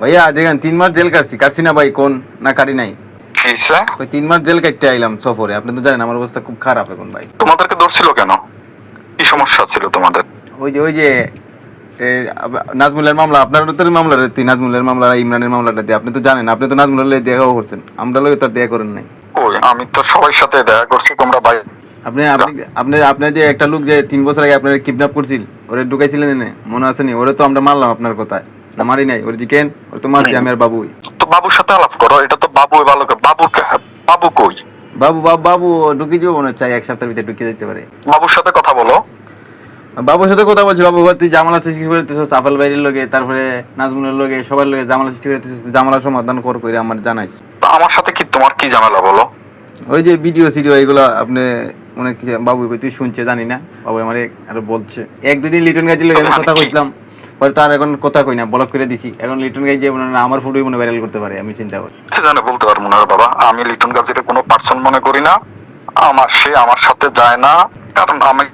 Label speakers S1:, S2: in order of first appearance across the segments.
S1: ভাইয়া দেখেন 3 মাস জেল কাটছি না ভাই, কোন না কাটি নাই? ওই 3 মাস জেল কাটতে আইলাম সফরে। আপনি তো জানেন আমার অবস্থা খুব খারাপ এখন ভাই।
S2: তোমাদেরকে ধরছিল কেন? কি সমস্যা ছিল তোমাদের?
S1: ওই যে নাজমুলের মামলা, আপনার তো মামলাটা নাজমুলের মামলা, ইমরানের মামলাটা দিয়ে আপনি তো জানেন, আপনি তো নাজমুলের দেখাও করছেন, আমরা লোক তো আর দেখা করেন নাই।
S2: ওই আমি তো সবার সাথে দেখা করছি, তোমরা ভাই
S1: আপনি আপনি আপনি আপনার যে একটা লোক যে 3 বছর আগে আপনার কিডন্যাপ করছিল, ওরে ঢুকাইছিলেন এনে, মনে আছে নি? ওরে তো আমরা মারলাম আপনার কথায়, না মারি নাই? ওরে জিকেন, ওরে তো মারছি আমি আর বাবুই।
S2: তো বাবুর সাথে আলাপ করো, এটা তো বাবু ভালো করে। বাবু কই?
S1: বাবু ঢুকে যাবো মনে চাই, 1 সপ্তাহের ভিতরে ঢুকে যেতে পারে।
S2: বাবুর সাথে কথা বলো।
S1: বাবুর সাথে কথা বলছি, বাবু তুই জামালা সৃষ্টি করতেছিস আফাল বাইরের লগে, তারপরে নাজমুলের লগে, সবার লগে জামালা সৃষ্টি করতেছিস, জামালা সমাধান করে আমার জানাইস।
S2: তো আমার সাথে কি তোমার কি ঝামেলা বলো?
S1: ওই যে ভিডিও এগুলো আপনি মনে কি বাবু তুই শুনছে জানি না, বাবু আমারে আরো বলছে। 1-2 দিন লিটন গাইজির লগে কথা কইছিলাম, পরে তার এখন কথা কই না, ব্লক করে দিছি। এখন লিটন গাইজি মনে না আমার ফটোই মনে ভাইরাল করতে পারে, আমি চিন্তা করি।
S2: সে জানে, বলতে পারবো না বাবা। আমি লিটন গাজীকে কোনো পার্সন মনে করি না। সে আমার সাথে যায় না, কারণ আমি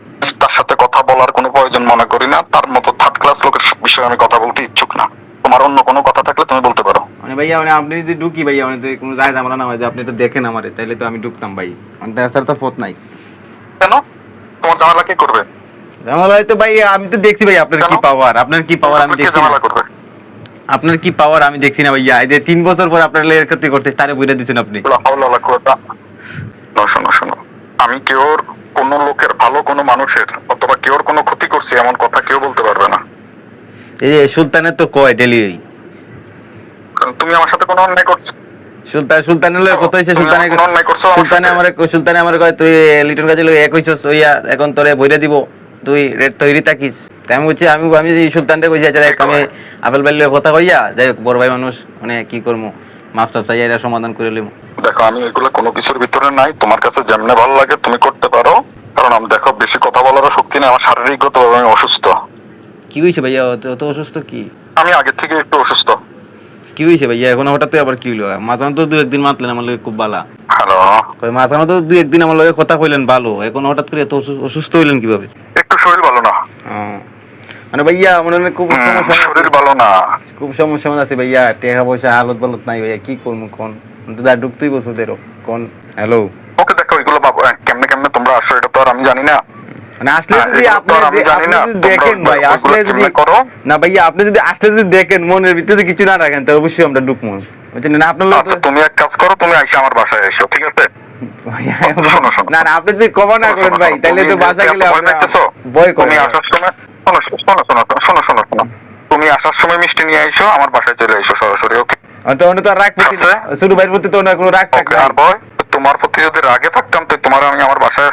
S2: তার সাথে কথা বলার কোনো প্রয়োজন মনে করি না। তার মতো থার্ড ক্লাস লোকের বিষয়ে আমি কথা বলতে ইচ্ছুক না। তোমার অন্য কোনো কথা থাকলে তুমি বলতে পারো।
S1: মানে ভাইয়া মানে আপনি যদি ঢুকি ভাইয়া, মানে কোনো যায় জামালা না হয় যে আপনি একটু দেখেন আমারে, তাইলে তো আমি ঢুকতাম ভাই। তার তো পথ নাই।
S2: কেন? তোমার ঝামেলা কি করবে?
S1: জামালা তো ভাই আমি তো দেখছি ভাই আপনার কি পাওয়ার, আপনার কি পাওয়ার আমি দেখছি না। আপনার কি পাওয়ার আমি দেখছি না ভাইয়া। এই যে 3 বছর পর আপনার লেয়ার ক্ষতি করতে তারে বইরা দিছেন আপনি।
S2: শোনো শোনো, আমি কেউর কোনো লোকের ভালো কোনো মানুষের অথবা কেউর কোনো ক্ষতি করছি এমন কথা কেউ বলতে পারবে না।
S1: এই যে সুলতানের তো কয় ডেলি,
S2: তুমি আমার সাথে কোনো অন্যায় করছো?
S1: সুলতানের কথা হইছে, সুলতানে আমারে কয় তুই লিটন গাজী লগে এক হইছস হইয়া, এখন তোরে বইরা দিব, তুই রেড তৈরি থাকিস। তাই আমি বলছি আমি সুলতানরে কইছি আচ্ছা আমি আপেল বাইল লগে কথা কইয়া যাই হোক, বড় ভাই মানুষ মানে কি করবো, মাপ চাপ চাই এটা সমাধান করে লিমু।
S2: দেখো আমি এগুলো কোনো কিছুর ভিতরে নাই, তোমার কাছে যেমনে ভালো লাগে তুমি করতে পারো। কারণ আমি দেখো বেশি কথা বলারও শক্তি নেই আমার, শারীরিকভাবে আমি অসুস্থ।
S1: কি হইছে ভাইয়া? অত অসুস্থ কি?
S2: আমি আগে থেকে একটু অসুস্থ।
S1: কি হইছে ভাইয়া এখন হঠাৎ আবার কি হইলো? মাঝানো তো 2-1 দিন মাতলেন আমার লগে খুব ভালো।
S2: হ্যালো,
S1: কই মাঝানো তো 2-1 দিন আমার লগে কথা কইলেন ভালো, এখন হঠাৎ করে এত অসুস্থ হইলেন কিভাবে?
S2: একটু শরীর ভালো না।
S1: মানে ভাইয়া মনে হয় খুব সমস্যা,
S2: শরীর ভালো না,
S1: খুব সমস্যা আছে ভাইয়া। টাকা পয়সা হালত বালত নাই ভাইয়া, কি করবো কোন? ঢুকতেই বসুদেরও কোন। হ্যালো,
S2: ওকে দেখো এগুলো কেমনে কেমনে তোমরা আসো এটা তো আর আমি জানি না।
S1: মানে আসলে যদি আপনি দেখেন ভাই, আসলে যদি না ভাইয়া আপনি যদি আসলে যদি দেখেন মনের ভিতরে কিছু না রাখেন তো অবশ্যই আমরা ঢুকবো, বুঝছেন না? আপনার
S2: তুমি এক কাজ করো, তুমি আইসা আমার বাসায় এসো, ঠিক আছে?
S1: না না আপনি যদি কভার না করেন ভাই, তাইলে তো বাসা গেলে ভয় করে।
S2: তুমি আসার সময় শোনো শোনো, তুমি আসার সময় মিষ্টি নিয়ে আইসো, আমার বাসায় চলে এসো সরাসরি, ওকে?
S1: তো তো রাগ প্রতি শুরু ভাইয়ের প্রতি তো কোনো রাগ থাকে
S2: আর ভয়? তোমার প্রতি যদি রাগে থাকতাম তো তোমার আমি আমার বাসায়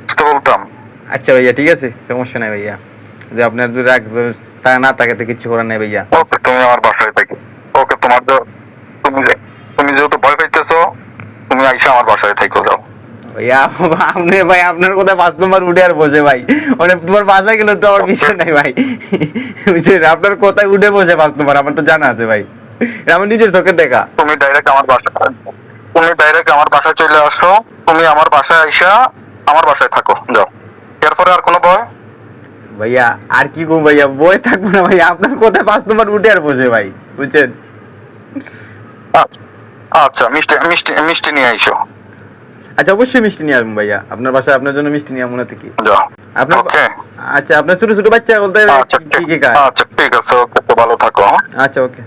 S2: আসতে বলতাম।
S1: আচ্ছা ভাইয়া ঠিক আছে, সমস্যা নাই ভাইয়া। যে আপনার যদি রাগ না থাকে তো কিছু করার নাই ভাইয়া।
S2: ওকে, তুমি আমার বাসায় থাকি। ওকে, তুমি যেহেতু ভয় পাইতেছো তুমি আইসা আমার বাসায় থাকো, যাও।
S1: ভাইয়া আপনি ভাই আপনার কোথায় 5 নম্বর উঠে আর বসে ভাই, মানে তোমার বাসা গেলে তো আমার বিষয় নাই ভাই, বুঝছেন? আপনার কোথায় উঠে বসে 5 নম্বর আমার তো জানা আছে ভাই, আমার নিজের চোখের দেখা।
S2: তুমি ডাইরেক্ট আমার বাসায় চলে আসো, তুমি আমার বাসায় আইসা আমার বাসায় থাকো, যাও। এরপরে আর কোনো ভয়?
S1: ভাইয়া আর কি করবো ভাইয়া, বই থাকবো না ভাইয়া, আপনার কোথায় 5 নম্বর উঠে আর বসে ভাই, বুঝছেন?
S2: আচ্ছা, মিষ্টি নিয়ে আইসো।
S1: আচ্ছা অবশ্যই মিষ্টি নিয়ে আসবো ভাইয়া, আপনার বাসায় আপনার জন্য মিষ্টি নিয়ে মনে থেকে।
S2: আপনার
S1: আচ্ছা আপনার ছোট ছোট বাচ্চা বলতে কি কি খায়?
S2: আচ্ছা ঠিক আছে, ওকে, তো ভালো থাকো।
S1: আচ্ছা ওকে।